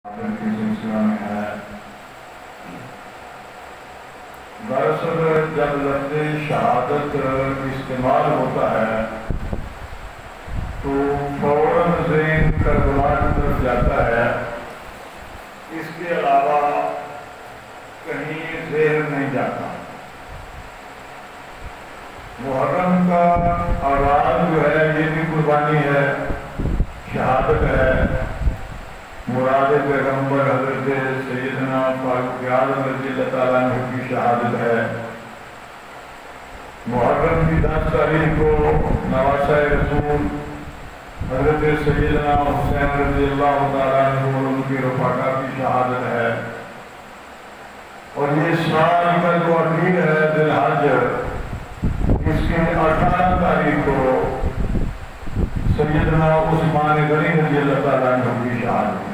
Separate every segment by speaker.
Speaker 1: کی سلسلہ میں ہے۔ دراصل جب لفظ شہادت استعمال ہوتا ہے تو فوراً ذہن کربلا کی طرف جاتا ہے، اس کے علاوہ کہیں ذہن نہیں جاتا۔ محرم کا آغاز جو ہے یہ بھی قربانی ہے، شہادت ہے۔ مراد پیغمبر حضرت سیدنا فاروق اعظم رضی اللہ تعالیٰ عنہ کی شہادت ہے۔ محرم کی 10 تاریخ کو نواسہ رسول حضرت سیدنا حسین رضی اللہ تعالیٰ عنہ اور ان کی رفقا کی شہادت ہے۔ اور یہ سال کا جو عقید ہے ذی الحج، اس کے 18 تاریخ کو سیدنا عثمان غنی رضی اللہ تعالیٰ عنہ کی شہادت ہے۔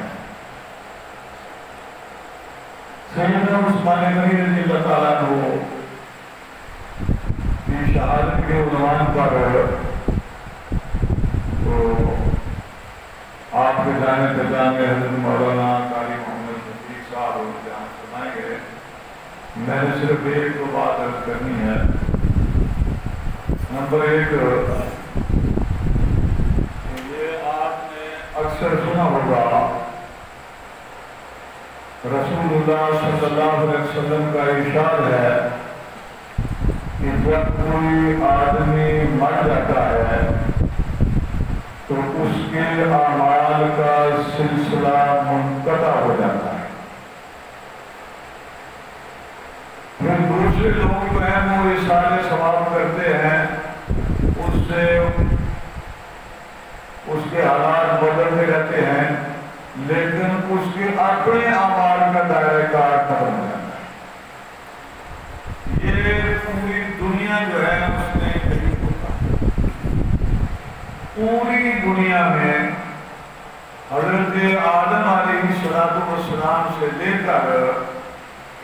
Speaker 1: سیدنا عثمان غنی رضی اللہ تعالیٰ عنہ کی شہادت کے عنوان پر تو آپ کے جانے پہچان میں حضرت مولانا قاری محمد شفیق صاحب اور جہاں سنائے گئے، میں نے صرف ایک دو بات عرض کرنی ہے۔ نمبر 1، یہ آپ نے اکثر سنا ہوگا، رسول اللہ صلی اللہ علیہ وسلم کا ارشاد ہے کہ جب کوئی آدمی مر جاتا ہے تو اس کے اعمال کا سلسلہ منقطع ہو جاتا ہے۔ پھر دوسرے لوگ جو ہیں وہ احسان ثواب کرتے ہیں، اس سے اس کے حالات بدلتے رہتے ہیں، لیکن اس کے اپنے اعمال کا دائرہ کار ختم ہو جاتا ہے۔ یہ پوری دنیا جو ہے اس میں یہی ہوتا ہے۔ پوری دنیا میں حضرت آدم علیہ السلام سے لے کر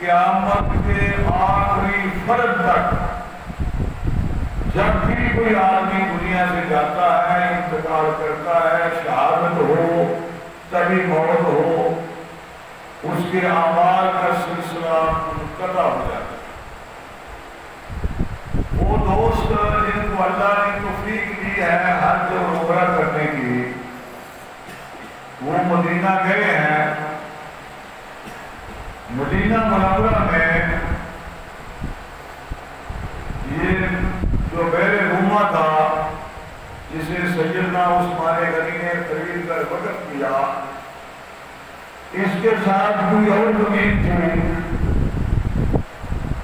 Speaker 1: قیامت کے آخری فرد تک جب بھی کوئی آدمی دنیا سے جاتا ہے، انتقال کرتا ہے، شہادت ہو تبھی موت ہو، اس کے اعمال کا سلسلہ منقطع ہو جاتا ہے۔ وہ دوست جن کو اللہ نے توفیق دی ہے حج اور عمرہ کرنے کی، وہ مدینہ گئے ہیں۔ مدینہ منورہ میں یہ جو بیر روما تھا جسے سیدنا عثمان غنی نے خرید کر وقف کیا، اس کے ساتھ کوئی اور زمین تھی،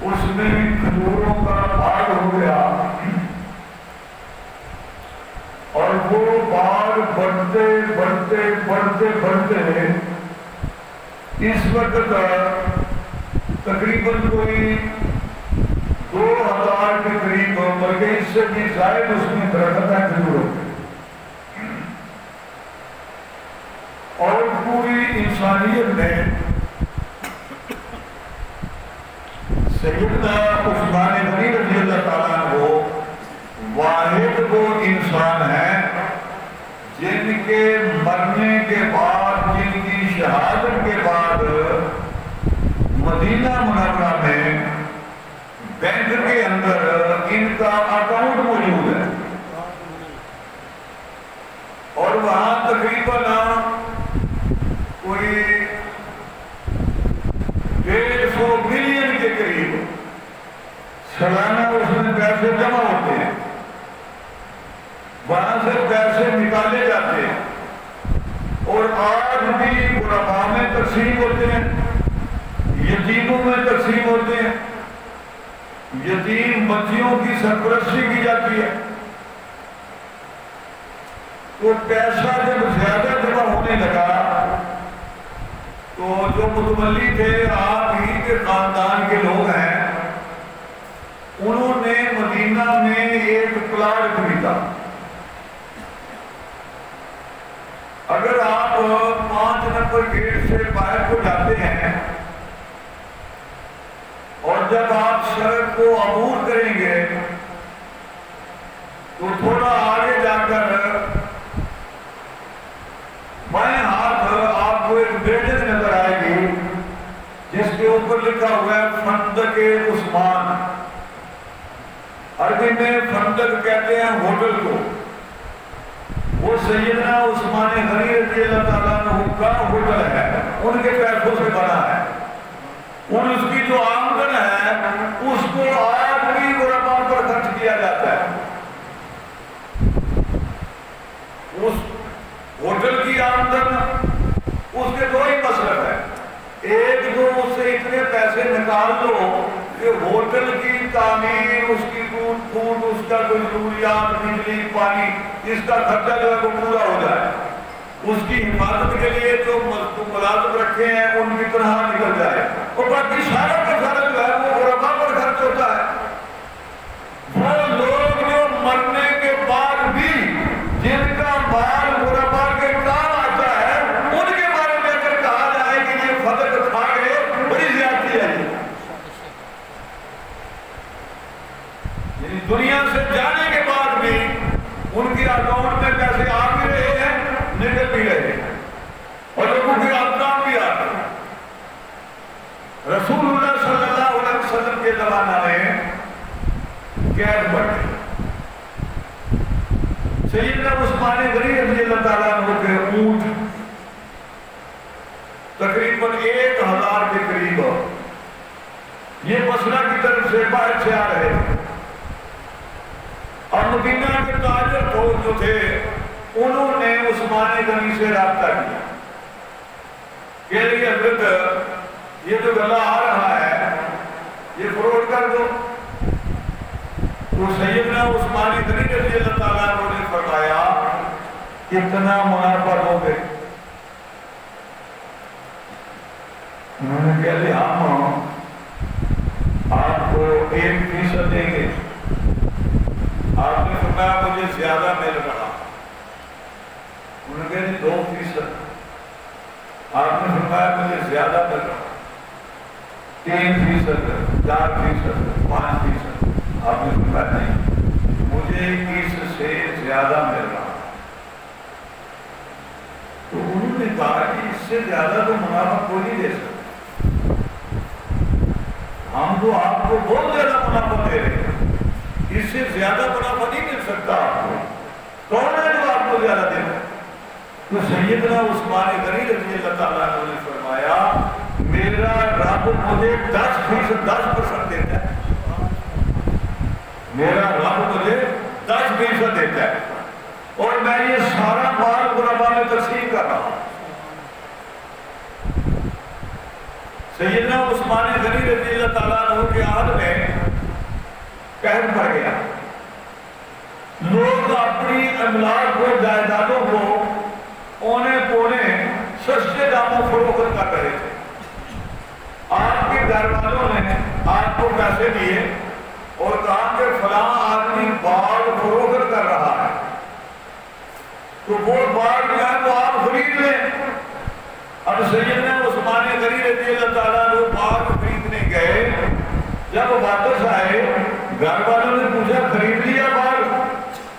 Speaker 1: اس میں کھجوروں کا باغ ہو گیا اور وہ باغ بڑھتے بڑھتے بڑھتے بڑھتے اس وقت تقریباً کوئی 2000 کے قریب، بلکہ اس سے بھی زائد اس میں درخت ہے کھجوروں کے۔ اور پوری انسانیت نے سیدنا عثمان غنی رضی اللہ تعالیٰ عنہ واحد وہ انسان ہیں جن کے مرنے کے بعد، جن کی شہادت کے بعد مدینہ منورہ میں بینک کے اندر ان کا اکاؤنٹ موجود ہے، اور وہاں تقریباً کوئی 150 بلین کے قریب سالانہ اس میں پیسے جمع ہوتے ہیں، وہاں سے پیسے نکالے جاتے ہیں اور آج بھی غرباء میں تقسیم ہوتے ہیں، یتیموں میں تقسیم ہوتے ہیں، یتیم بچیوں کی سرپرستی کی جاتی ہے۔ تو پیسہ جب زیادہ جمع ہونے لگا تو جو متولی تھے، آپ ہی کے خاندان کے لوگ ہیں، انہوں نے مدینہ میں ایک پلاٹ خریدا۔ اگر آپ 5 نمبر گیٹ سے باہر کو جاتے ہیں اور جب آپ سڑک کو عبور کریں گے تو تھوڑا آگے جا کر بائیں ہاتھ آپ کو ایک بلڈنگ نظر اوپر لکھا ہوا ہے فندق عثمان، عربی میں فندق کہتے ہیں ہوٹل کو، وہ سیدنا عثمان غنی رضی اللہ تعالیٰ عنہ کا ہوٹل ہے، ان کے پیسوں سے بنا ہے، اور اس کی جو آمدن ہے اس کو آج بھی غرباء پر خرچ کیا جاتا ہے۔ اس ہوٹل کی آمدن اس کے دو ہی مصرف ہے، ایک تو اس سے اتنے پیسے نکال دو کہ ہوٹل کی تعمیر، اس کی دودھ پھوٹ، اس کا کوئی ضروریات، بجلی پانی، اس کا خرچہ جو ہے وہ پورا ہو جائے، اس کی حفاظت کے لیے جو ملازم رکھے ہیں ان کی طرح نکل جائے، اور باقی سارا کا سارا جو ہے وہ غرباء پر خرچ ہوتا ہے۔ وہ لوگ جو مرنے کے بعد بھی جن کا مال غرباء کے کام آتا ہے، ان کے بارے میں اگر کہا جائے کہ یہ فضل کھا گئے، بڑی زیادتی ہے۔ یعنی دنیا سے جانے کے بعد بھی ان کے اکاؤنٹ میں پیسے آ بھی رہے ہیں، نکل بھی رہے ہیں، اور لوگوں کے احکام بھی آ رہے ہیں۔ رسول اللہ صلی اللہ علیہ وسلم کے زمانہ میں قید بڑھے، سیدنا عثمان غنی رضی اللہ تعالیٰ عنہ کے اونٹ تقریباً 1000 کے قریب یہ بصرہ کی طرف سے باہر سے آ رہے تھے، اور مدینہ کے تاجر فوج جو تھے انہوں نے عثمان غنی سے رابطہ کیا کہ یہ حضرت یہ جو غلہ آ رہا ہے یہ فروخت کر دو۔ تو سیدنا عثمان غنی رضی اللہ تعالیٰ عنہ نے فرمایا کتنا منافع ہو گئے؟ انہوں نے کہا لیا ہم آپ کو 1% دیں گے۔ آپ نے فرمایا مجھے زیادہ مل رہا، انہوں نے کہا 2%، آپ نے فرمایا مجھے زیادہ مل رہا، 3%، 4%، 5%، آپ نے فرمایا نہیں مجھے اس سے زیادہ مل رہا۔ تو انہوں نے کہا کہ اس سے زیادہ تو منافع کوئی نہیں دے سکتا، ہم تو آپ کو بہت زیادہ منافع دے رہے ہیں، اس سے زیادہ منافع نہیں مل سکتا آپ کو، کون ہے جو آپ کو زیادہ دے رہا ہے؟ تو سیدنا عثمان غنی رضی اللہ تعالیٰ عنہ نے فرمایا میرا رب مجھے 10% دیتا ہے، میرا رب مجھے 10% دیتا ہے، اور میں یہ سارا مال غرباء میں تقسیم کر رہا ہوں۔ سیدنا عثمان غنی رضی اللہ تعالیٰ عنہ کے عہد میں قحط پڑ گیا، لوگ اپنی املاک کو، جائیدادوں کو اونے پونے سستے داموں فروخت کر رہے تھے۔ آپ کے گھر والوں نے آپ کو پیسے دیے اور کہا کہ فلاں آدمی باغ فروخت کر رہا ہے، تو وہ باغ جو ہے وہ آپ خرید لیں۔ اب سیدنا عثمان غنی رضی اللہ تعالیٰ عنہ باغ خریدنے گئے، جب واپس آئے گھر والوں نے پوچھا خرید لیا باغ؟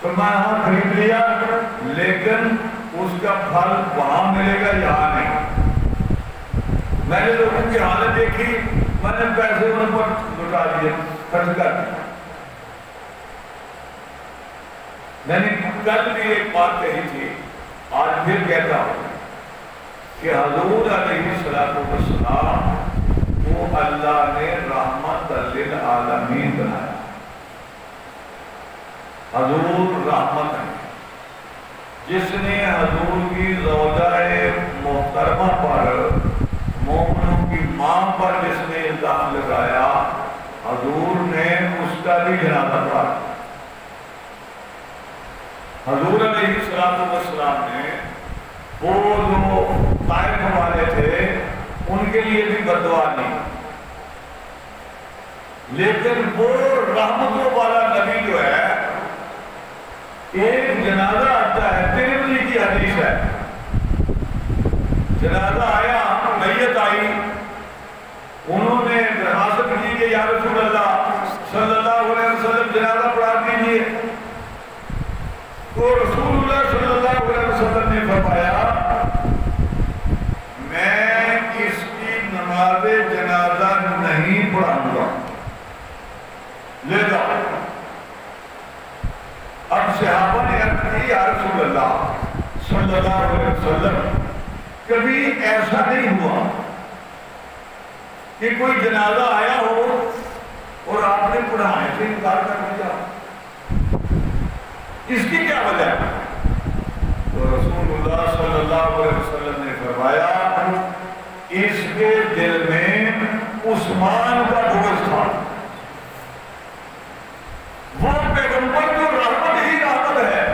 Speaker 1: فرمایا ہاں خرید لیا، لیکن اس کا پھل وہاں ملے گا یہاں نہیں۔ میں نے لوگوں کی حالت دیکھی، میں نے پیسے ان پر لٹا دیے، خرچ کر دیا۔ میں نے کل بھی ایک بات کہی تھی، آج پھر کہتا ہوں کہ حضور علیہ السلام وہ اللہ نے رحمت للعالمین بنایا، حضور رحمت ہے۔ جس نے حضور کی زوجہ محترمہ پر، مومنوں کی ماں پر جس نے الزام لگایا، حضور نے اس کا بھی جنازہ پڑھا۔ حضور علیہ السلام نے وہ جو طائف والے تھے ان کے لیے بھی بددعا نہیں، لیکن وہ رحمتوں والا نبی جو ہے، ایک جنازہ آتا ہے، ترمذی کی حدیث ہے، جنازہ آیا، میت آئی، انہوں نے درخواست کی کہ یا رسول اللہ صلی اللہ علیہ وسلم جنازہ پڑھا دیجیے، تو رسول اللہ صلی اللہ علیہ وسلم نے فرمایا میں اس کی نماز جنازہ اللہ صلی اللہ علیہ وسلم کبھی ایسا نہیں ہوا کہ کوئی جنازہ آیا ہو اور آپ نے پڑھانے سے انکار کر دیا. اس کی کیا وجہ ہے؟ تو رسول اللہ صلی اللہ علیہ وسلم نے فرمایا اس کے دل میں عثمان کا بغض تھا. وہ پیغمبر جو رحمت ہی رحمت ہے،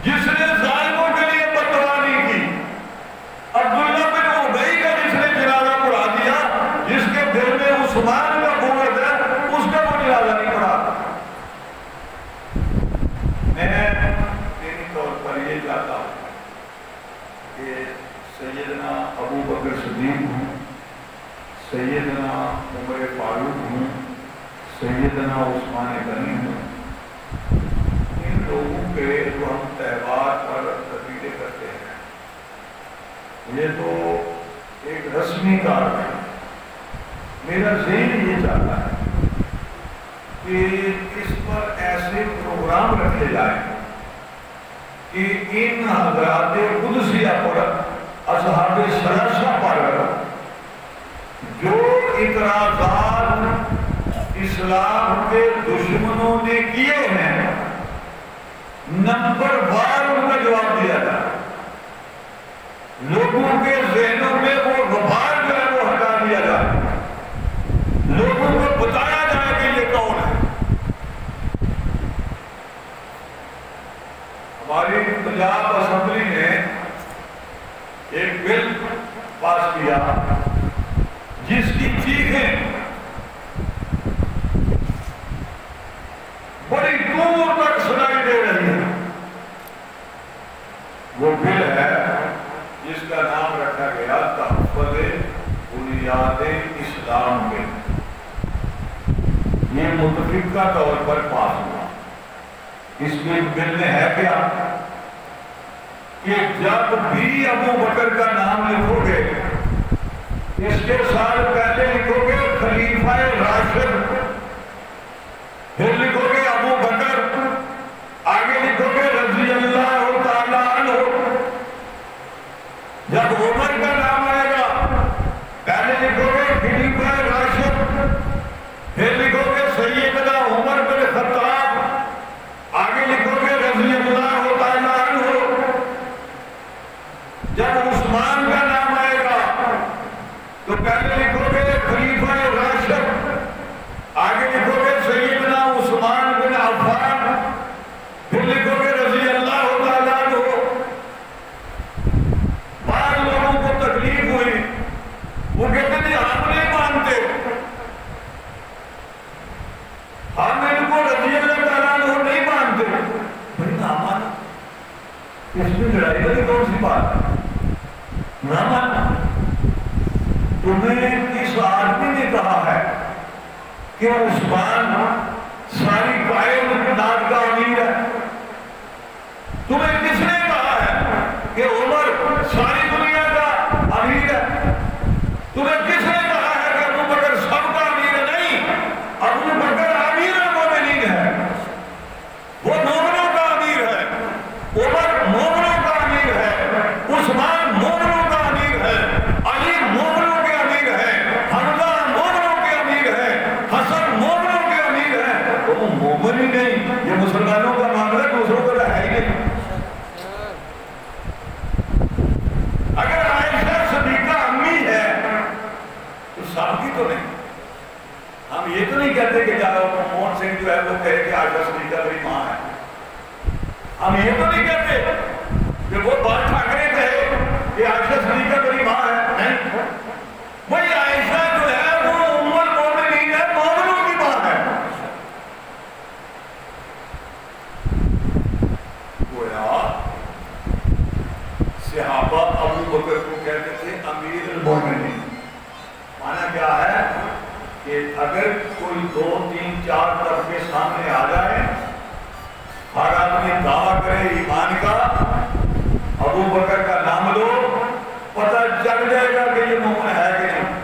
Speaker 1: جس نے ظالموں کے لیے بددعا نہیں کی. عبداللہ بن ابی کا جس نے جنازہ پڑھا دیا، جس کے دل میں عثمان کا بغض ہے، اس کا وہ جنازہ نہیں پڑھا. میں دینی طور پر یہ چاہتا ہوں کہ سیدنا ابو بکر صدیق ہوں، سیدنا عمر فاروق ہوں، سیدنا عثمان غنی ہوں، ان لوگوں کے جو ہم تہوار پر تقریریں کرتے ہیں، یہ تو ایک رسمی کار ہے. میرا ذہن یہ چاہتا ہے کہ اس پر ایسے پروگرام رکھے جائیں کہ ان حضرات قدسیہ پر، اصحاب ثلاثہ پر جو اعتراضات اسلام کے دشمنوں نے کیے ہیں، نمبر وار ان کا جواب دیا جائے. لوگوں کے ذہنوں میں وہ غبار جو ہے وہ ہٹا دیا جائے. لوگوں کو بتایا جائے کہ یہ کون ہے. ہماری پنجاب اسمبلی نے ایک بل پاس کیا جس کی چیخیں بڑی دور تک سنائی دے رہی ہے. وہ بل ہے جس کا نام رکھا گیا تحفظ بنیاد اسلام بل. یہ متفقہ طور پر پاس ہوا. اس بل میں ہے کیا کہ جب بھی ابو بکر کا نام لکھو گے، اس کے ساتھ پہلے لکھو گے خلیفہ راشد، پھر لکھو گے ابو بکر، آگے لکھو گے رضی اللہ تعالیٰ عنہ. جب عمر کا نام آئے گا پہلے لکھو گے خلیفہ راشد، پھر لکھو گے سیدنا عمر بن خطاب، آگے لکھو گے رضی اللہ تعالیٰ عنہ. جب عثمان کا نام آئے گا تو پہلے لکھو گے خلیفہ راشد، آگے لکھو گے سیدنا عثمان بن عفان، پھر لکھو گے رضی اللہ تعالیٰ عنہ. بعض لوگوں کو تکلیف ہوئی، وہ کہتے ہیں ہم نہیں مانتے، ہم ان کو رضی اللہ تعالیٰ عنہ نہیں مانتے. بھائی نہ مانا، اس میں لڑائی والی کون سی بات ہے؟ نہ مانا. تمہیں اس آدمی نے کہا ہے کہ عثمان ساری کائنات کا امیر ہے. تمہیں کس نے کہا ہے کہ عمر ساری دنیا کا امیر ہے؟ تمہیں کس نے کہا ہے کہ ابو بکر سب کا امیر ہے؟ نہیں، ابو بکر امیر المومنین ہے، وہ مومنوں کا امیر ہے. عمر مومنوں کا امیر ہے، عثمان مومنوں کا امیر ہے، علی مومنوں کے امیر ہے، حمزہ مومنوں کے امیر ہے، حسن مومنوں کے امیر ہے. وہ مومن ہی نہیں، یہ مسلمانوں کا معاملہ دوسروں کا ہے ہی نہیں. اگر عائشہ صدیقہ امی ہے تو سب کی تو نہیں. ہم یہ تو نہیں کہتے کہ منموہن سنگھ جو ہے وہ کہے کہ عائشہ صدیقہ میری ماں ہے. ہم یہ تو نہیں کہتے کہ وہ بال ٹھاکرے کہے کہ عائشہ صدیقہ میری ماں ہے. نہیں، وہی عائشہ جو ہے وہ ام المومنین ہے، مومنوں کی ماں ہے. گویا صحابہ ابو بکر کو کہتے تھے امیر المومنین. مانا کیا ہے کہ اگر کوئی 2 3 4 طبقے سامنے آ جائے، ہر آدمی دعویٰ کرے ایمان کا، ابو بکر کا نام لو، پتہ چل جائے گا کہ یہ مومن ہے کہ نہیں.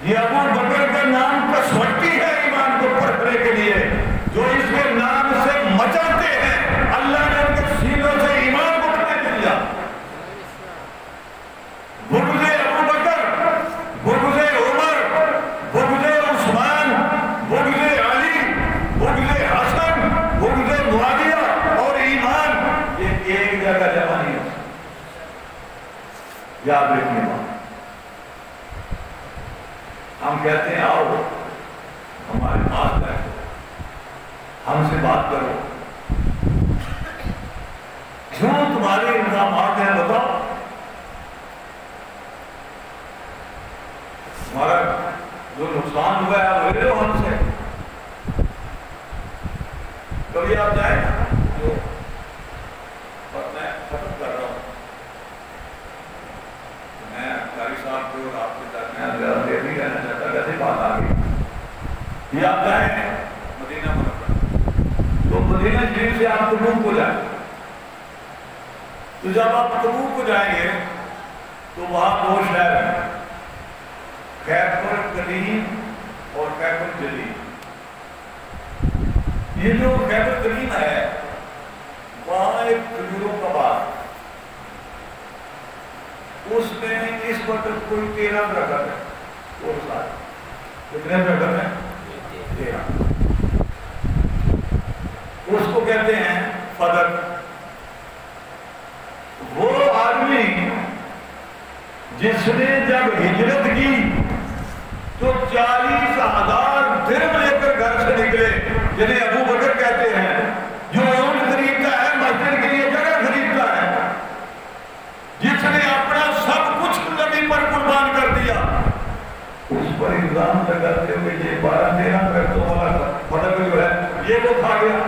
Speaker 1: یہ ابو بکر کا نام کسوٹی ہے ایمان کو پرکھنے کے لیے. جو اس کے نام سے مچاتے ہیں یاد رکھنے بات. ہم کہتے ہیں آؤ ہمارے پاس بیٹھو، ہم سے بات کرو، کیوں تمہارے الزامات ہیں بتاؤ. ہمارا جو نقصان ہوا ہے وہ لے لو ہم سے. کبھی آپ جائیں جو میں ختم کر رہا ہوں، میں قاری صاحب کو اور آپ کے درمیان زیادہ دیر نہیں رہنا چاہتا، ویسے بات آ گئی. یہ آپ جائیں مدینہ منورہ، تو مدینہ شریف سے آپ تبوک کو جائیں. تو جب آپ تبوک کو جائیں گے تو وہاں دو شہر ہیں، خیبر کریم اور خیبر جلیم. یہ جو خیبر کریم ہے وہاں ایک کھجوروں کا باغ، اس میں اس وقت کوئی 13 درخت ہے. اور سارے کتنے درخت ہیں؟ 13. اس کو کہتے ہیں فدق. وہ آدمی جس نے جب ہجرت کی تو 40,000 درہم لے کر گھر سے نکلے، جنہیں ابو بکر کہتے ہیں، جو اونٹ خریدتا ہے مسجد کے لیے جگہ خریدتا ہے، جس نے اپنا سب کچھ نبی پر قربان کر دیا. اس پر الزام لگاتے ہوئے یہ 12-13 درختوں والا فدق جو ہے یہ وہ کھا گیا.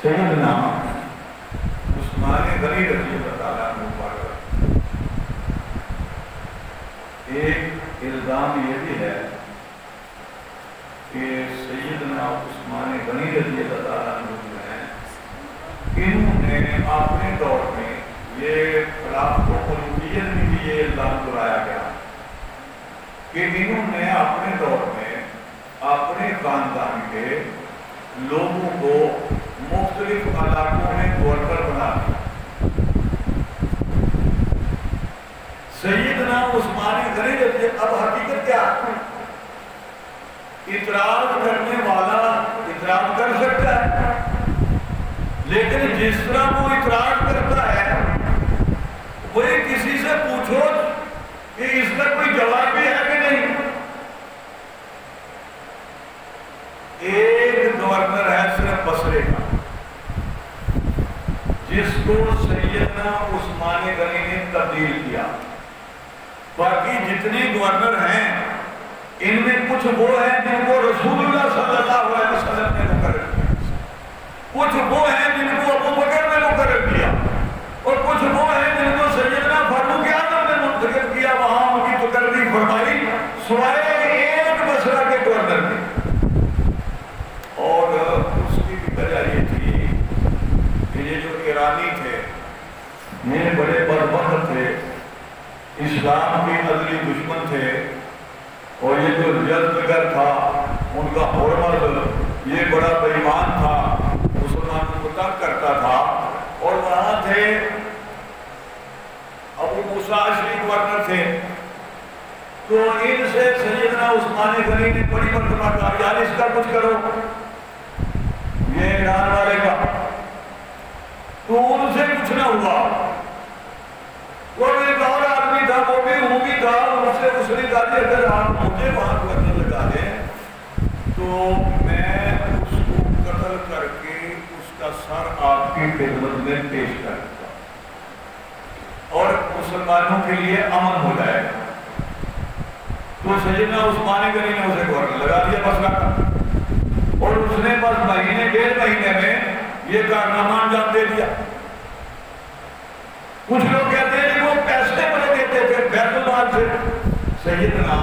Speaker 1: سیدنا عثمان غنی رضی اللہ تعالیٰ عنہ پر ایک الزام یہ بھی ہے کہ سیدنا عثمان غنی رضی اللہ تعالیٰ عنہ جو ہیں، انہوں نے اپنے دور میں یہ خلافت و خلوفیت میں بھی یہ الزام دہرایا گیا کہ انہوں نے اپنے دور میں اپنے خاندان کے لوگوں کو مختلف علاقوں میں گورنر بنا دیا. سیدنا عثمان غنی رضی اب حقیقت کیا ہے؟ اعتراض کرنے والا اعتراض کر سکتا ہے، لیکن جس طرح وہ اعتراض کرتا ہے وہی کسی سے پوچھو کہ اس کا کوئی جواب بھی ہے کہ نہیں. ایک گورنر ہے صرف بصرے کا، جس کو سیدنا عثمان غنی نے تبدیل کیا. باقی جتنے گورنر ہیں ان میں کچھ وہ ہیں جن کو رسول اللہ صلی اللہ علیہ وسلم نے مقرر کیا، کچھ وہ ہیں جن کو ابو بکر نے مقرر کیا، اور کچھ وہ ہیں جن کو سیدنا فاروق اعظم نے منتخب کیا. وہاں ان کی تقرری فرمائی سوائے ایک بصرہ کے گورنر کی. اور اس کی بھی وجہ یہ تھی کہ یہ جو ایرانی تھے یہ بڑے بدبخت تھے، اسلام کے عدلی دشمن تھے، اور یہ جو یزدگر تھا ان کا حرمت یہ بڑا بے ایمان تھا، مسلمانوں کو تنگ کرتا تھا. اور وہاں تھے ابو موسیٰ اشعری گورنر تھے. تو ان سے سیدنا عثمان غنی نے بڑی مرتبہ کہا یار اس کا کچھ کرو، یہ ایران والے کا. تو ان سے کچھ نہ ہوا. وہ ایک اور آدمی تھا، وہ بھی ہوں بھی تھا، اس نے کہا کہ اگر آپ مجھے وہاں گورنر لگا دیں تو میں اس کو قتل کر کے اس کا سر آپ کی خدمت میں پیش کر دوں اور مسلمانوں کے لیے امن ہو جائے گا. تو سیدنا عثمان غنی نے اسے گورنر لگا دیا بصرہ کا، اور اس نے بس مہینے 1.5 مہینے میں یہ کارنامہ انجام دے دیا. کچھ لوگ کہتے ہیں کہ وہ پیسے بڑے دیتے تھے بیت المال سے. سیدنا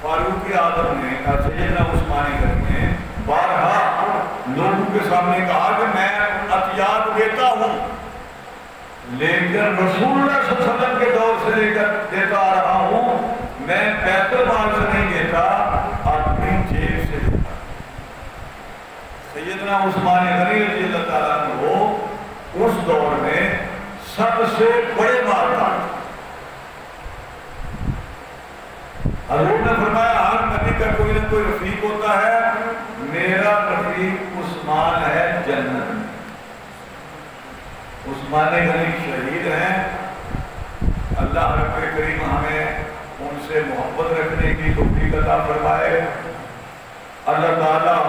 Speaker 1: فاروق اعظم نے سیدنا عثمان غنی نے بارہا لوگوں کے سامنے کہا کہ میں عطیات دیتا ہوں، لیکن رسول اللہ صلی اللہ علیہ وسلم کے دور سے لے کر دیتا آ رہا ہوں، میں بیت المال سے نہیں دیتا، اپنی جیب سے دیتا. سیدنا عثمان غنی رضی اللہ تعالیٰ عنہ اس دور میں سب سے بڑے مالدار. حضور نے فرمایا ہر نبی کا کوئی نہ کوئی رفیق ہوتا ہے، میرا رفیق عثمان ہے جنت میں. عثمان غنی شہید ہیں، اللہ رب کریم ہمیں ان سے محبت رکھنے کی توفیق عطا فرمائے، اللہ تعالیٰ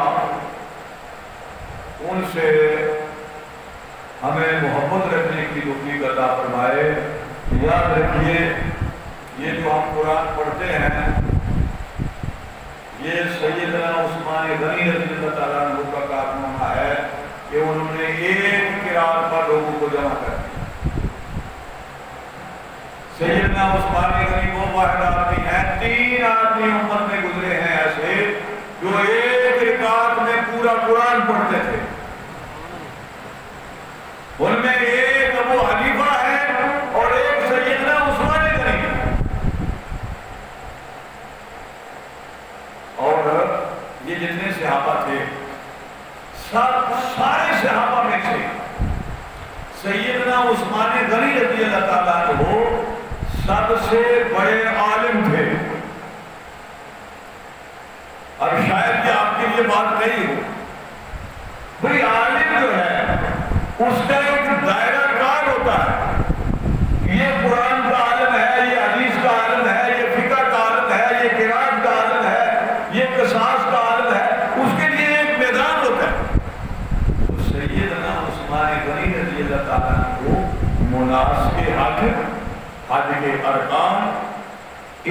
Speaker 1: ان سے ہمیں محبت رکھنے کی توفیق عطا فرمائے۔ یاد رکھیے یہ جو ہم قرآن پڑھتے ہیں یہ سیدنا عثمان غنی رضی اللہ تعالیٰ عنہ کا کارنامہ ہے کہ انہوں نے ایک قرآن پر لوگوں کو جمع کر دیا۔ سیدنا عثمان غنی وہ واحد آدمی ہیں، 3 آدمی امت میں گزرے ہیں ایسے جو ایک رکعت میں پورا قرآن پڑھتے تھے۔ ان میں ایک ابو حنیفہ ہے اور ایک سیدنا عثمان غنی ہے۔ اور یہ جتنے صحابہ تھے سارے صحابہ میں سے سیدنا عثمان غنی رضی اللہ تعالیٰ عنہ سب سے بڑے عالم تھے۔ اور شاید کہ آپ کے لیے بات کہی ہو، بھئی عالم جو ہے اس کا ایک دائرہ کار ہوتا ہے، یہ قرآن کا عالم ہے، یہ حدیث کا عالم ہے، یہ فقہ کا عالم ہے، یہ قرآن کا عالم ہے، یہ قصاص کا عالم ہے، اس کے لیے ایک میدان ہوتا ہے۔ تو سیدنا عثمان غنی رضی اللہ تعالیٰ عنہ مناس کے حج کے ارکان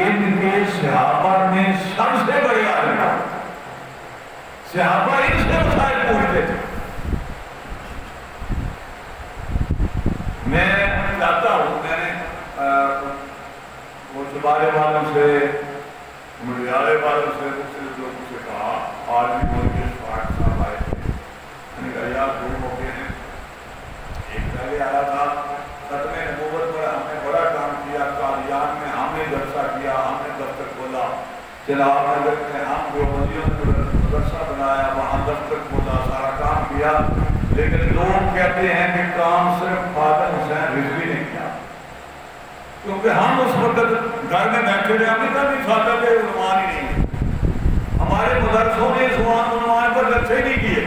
Speaker 1: ان کے صحابہ میں سب سے بڑے عالم ہیں، صحابہ ان سے مسائل پوچھتے تھے۔ میں چاہتا ہوں، میں نے وہ چبارے والوں سے ملیالے والوں سے مختلف لوگوں سے کہا، آج بھی وہ کے فاٹ صاحب آئے تھے، میں نے کہا یار 2 موقع ہیں، ایک پہلے آیا تھا ختم نبوت پر ہم نے بڑا کام کیا، قادیان میں ہم نے جلسہ کیا، ہم نے دفتر کھولا، چناب نگر میں ہم دیوبندیوں نے مدرسہ بنایا، وہاں دفتر کھولا، سارا کام کیا، لیکن لوگ کہتے ہیں کہ کام صرف فاضل حسین رضوی نے کیا، کیونکہ ہم اس وقت گھر میں بیٹھے رہے، ہمیں کبھی فاضل کے عنوان ہی نہیں ہے، ہمارے مدرسوں نے اس عنوان پر جلسے نہیں کیے،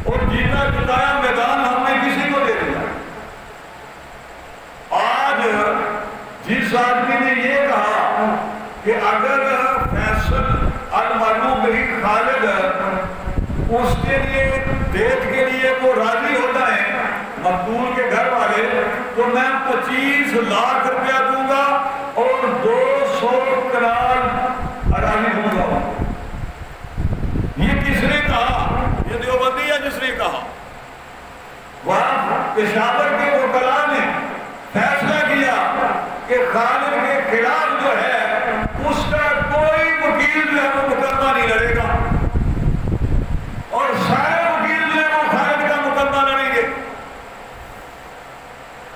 Speaker 1: اور جیتا جتایا میدان ہم نے کسی کو دے دیا۔ آج جس آدمی نے یہ کہا کہ اگر فیصل المعلوم بن خالد اس کے لیے دیت کے لیے وہ راضی ہوتا ہے مقتول کے گھر والے، تو میں 25 لاکھ روپیہ دوں گا اور 200 کنال اراضی دوں گا۔ یہ کس نے کہا؟ یہ دیوبندی ہے جس نے کہا۔ وہاں پشاور کے وکلا نے فیصلہ کیا کہ خالد کے خلاف جو ہے اس کا کوئی وکیل جو ہے وہ مقدمہ نہیں لڑے گا، اور سارے وکیل جو ہے وہ خالد کا مقدمہ لڑیں گے۔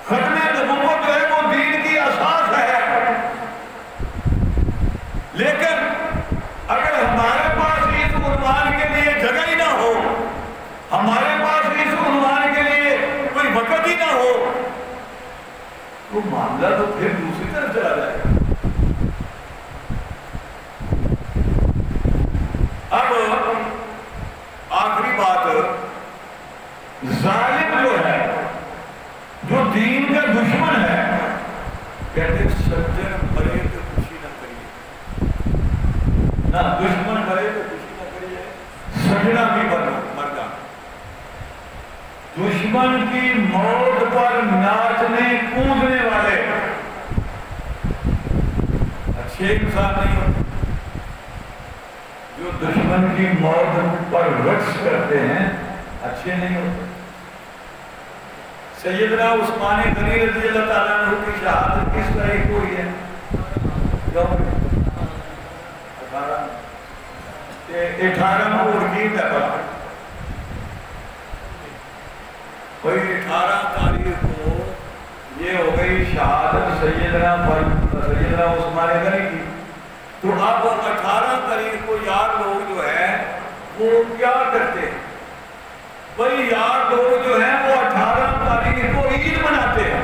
Speaker 1: ختم نبوت جو ہے وہ دین کی اساس ہے، لیکن اگر ہمارے پاس اس عنوان کے لیے جگہ ہی نہ ہو، ہمارے پاس اس عنوان کے لیے کوئی وقت ہی نہ ہو، تو معاملہ تو پھر دوسری طرف چلا جائے گا۔ اب آخری بات، ظالم جو ہے، جو دین کا دشمن ہے، کہتے سجن مرے تو خوشی نہ کریے، نہ دشمن مرے تو خوشی نہ کریے، سجنا بھی مر جانا۔ دشمن کی موت پر ناچنے کودنے والے اچھے انسان نہیں ہوتے، جو دشمن کی موت پر رقص کرتے ہیں اچھے نہیں ہوتے۔ سیدنا عثمان غنی رضی اللہ تعالیٰ عنہ کی شہادت کس تاریخ کو ہوئی ہے؟ 18 اردیب ہے، کوئی 18 تاریخ کو یہ ہو گئی شہادت سیدنا عثمان غنی کی۔ تو اب 18 تاریخ کو یار لوگ جو ہیں وہ کیا کرتے ہیں؟ بھئی یار لوگ جو ہیں وہ 18 تاریخ کو عید مناتے ہیں۔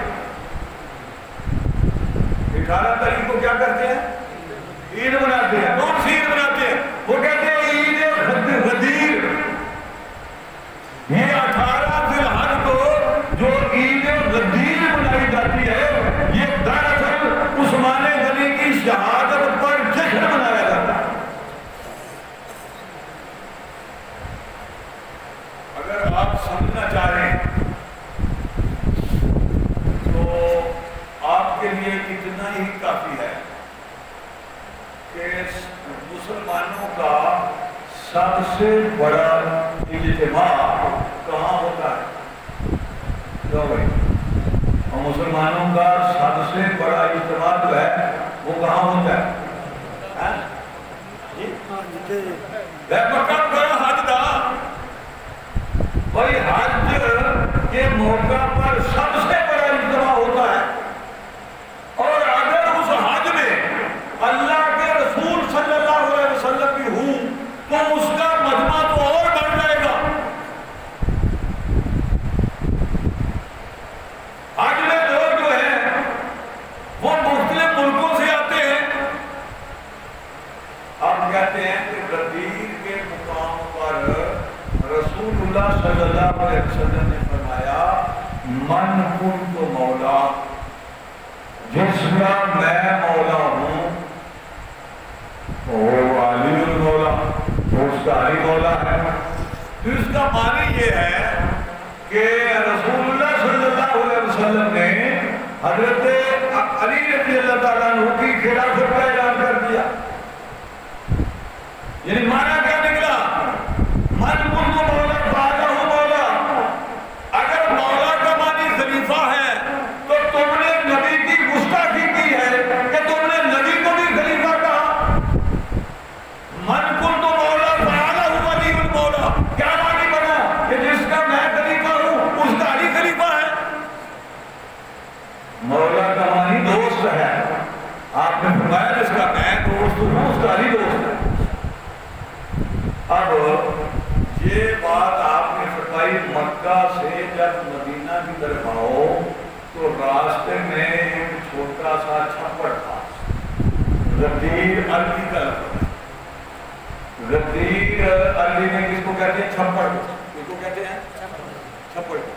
Speaker 1: 18 تاریخ کو کیا کرتے ہیں؟ عید مناتے ہیں۔ کون سی عید مناتے ہیں؟ وہ کہتے ہیں عید غدیر۔ یہ 18 ذی الحج کو جو عید سے بڑا اجتماع کہاں ہوتا ہے؟ کیوں بھائی؟ اور مسلمانوں کا سب سے بڑا اجتماع جو ہے وہ کہاں ہوتا ہے؟ حج دا بھائی، حج کے موقع پر سب سے بڑا اجتماع ہوتا ہے، اور اگر اس حج میں اللہ کے رسول صلی اللہ علیہ وسلم بھی ہوں تو اس کا مجمع تو اور بڑھ جائے گا۔ حج میں لوگ جو ہیں وہ مختلف ملکوں سے آتے ہیں۔ آپ کہتے ہیں کہ غدیر کے مقام پر رسول اللہ صلی اللہ علیہ وسلم نے فرمایا من کنت مولا، جس کا میں مولا ہوں وہ علی المولا، اس کا علی مولا ہے۔ تو اس کا معنی یہ ہے کہ رسول اللہ صلی اللہ علیہ وسلم نے حضرت علی رضی اللہ تعالیٰ عنہ کی خلافت کا اعلان کر دیا۔ یعنی معنی کیا نکلا؟ من کنت مولا فاعلہ مولا۔ اگر مولا کا معنی خلیفہ ہے تو تم نے نبی کی گستاخی کی ہے کہ تم نے نبی کو بھی خلیفہ کہا۔ من کنت مولا فاعلہ علی المولا، کیا معنی بنا کہ جس کا میں خلیفہ ہوں اس کا علی خلیفہ ہے۔ مولا کا معنی دوست ہے، آپ نے فرمایا جس کا میں دوست ہوں اس کا علی دوست ہے۔ اب یہ بات آپ نے فرمائی، مکہ سے جب مدینہ کی طرف آؤ تو راستے میں ایک چھوٹا سا چھپڑ تھا، غدیر علی کا لفظ ہے۔ غدیر علی میں کس کو کہتے ہیں؟ چھپڑ کو۔ کس کو کہتے ہیں؟ چھپڑ کو۔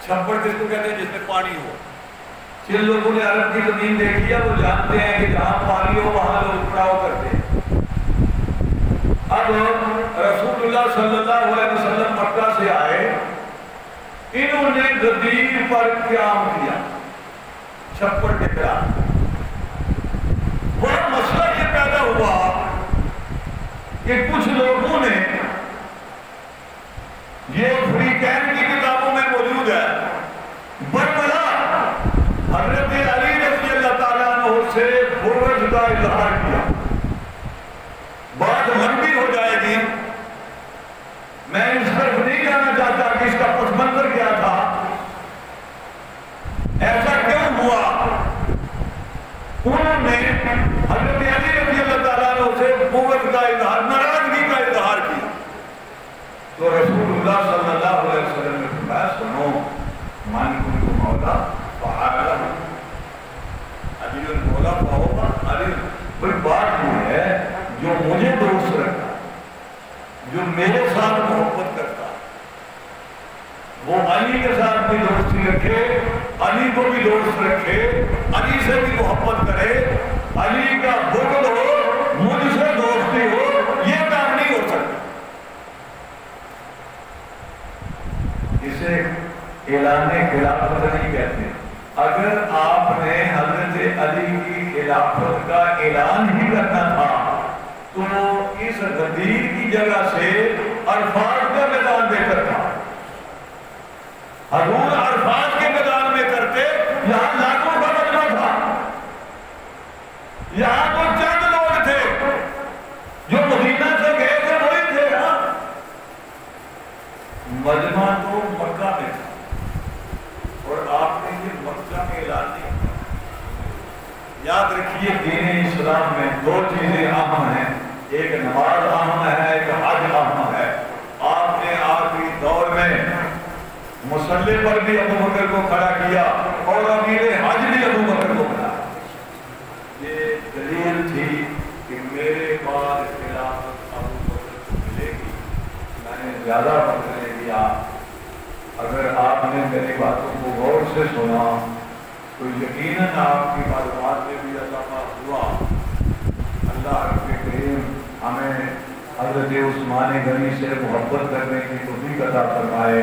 Speaker 1: چھپڑ کس کو کہتے ہیں؟ جس میں پانی ہو۔ جن لوگوں نے عرب کی زمین دیکھی ہے وہ جانتے ہیں کہ جہاں پانی ہو وہاں لوگ پڑاؤ کرتے ہیں۔ اب رسول اللہ صلی اللہ علیہ وسلم مکہ سے آئے، انہوں نے غدیر پر قیام کیا، چھپڑ کے قیام۔ وہ مسئلہ یہ پیدا ہوا کہ کچھ لوگوں نے، یہ فریقین کی کتابوں میں موجود ہے، برملا حضرت علی رضی اللہ تعالیٰ عنہ سے بغض کا اظہار کیا۔ بات لمبی ہو جائے گی، میں اس طرف نہیں جانا چاہتا کہ اس کا پس منظر کیا تھا، ایسا کیوں ہوا۔ انہوں نے حضرت علی رضی اللہ تعالیٰ عنہ سے بغض کا اظہار، ناراضگی کا اظہار کیا۔ تو رسول اللہ صلی اللہ علیہ وسلم نے فرمایا سنو، من کنت مولا فاعلہ علی المولا فہو علی۔ کوئی بات نہیں ہے، جو مجھے دوست رکھتا، جو میرے ساتھ محبت کرتا، وہ علی کے ساتھ بھی دوستی رکھے، علی کو بھی دوست رکھے، علی سے بھی محبت کرے، علی کا بغض ہو، مجھ سے دوستی ہو، یہ کام نہیں ہو سکتا۔ اسے اعلان خلافت نہیں کہتے۔ اگر آپ نے حضرت علی کی خلافت کا اعلان ہی کرنا تھا تو اس غدیر کی جگہ سے عرفات کا میدان بہتر تھا۔ حضور عرفات کے میدان میں کرتے، یہاں لاکھوں کا مجمع تھا، یہاں تو چند لوگ تھے جو مدینہ سے گئے تھے، وہی تھے۔ مجمع تو مکہ میں تھا، اور آپ نے یہ مکہ میں اعلان نہیں کیا۔ یاد رکھیے دین اسلام میں دو چیزیں اہم ہیں، ایک نماز اہم ہے، ایک حج اہم ہے۔ آپ نے آخری دور میں مصلی پر بھی ابو بکر کو کھڑا کیا اور امیر حج بھی ابو بکر کو بنایا۔ یہ دلیل تھی کہ میرے بعد خلافت ابو بکر کو ملے گی۔ میں نے زیادہ وقت نہیں دیا، اگر آپ نے میری باتوں کو غور سے سنا تو یقیناً آپ کی معلومات میں بھی اضافہ ہوا۔ اللہ رب کریم ہمیں حضرت عثمان غنی سے محبت کرنے کی توفیق عطا فرمائے۔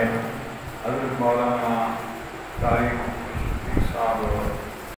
Speaker 1: حضرت مولانا تاریخ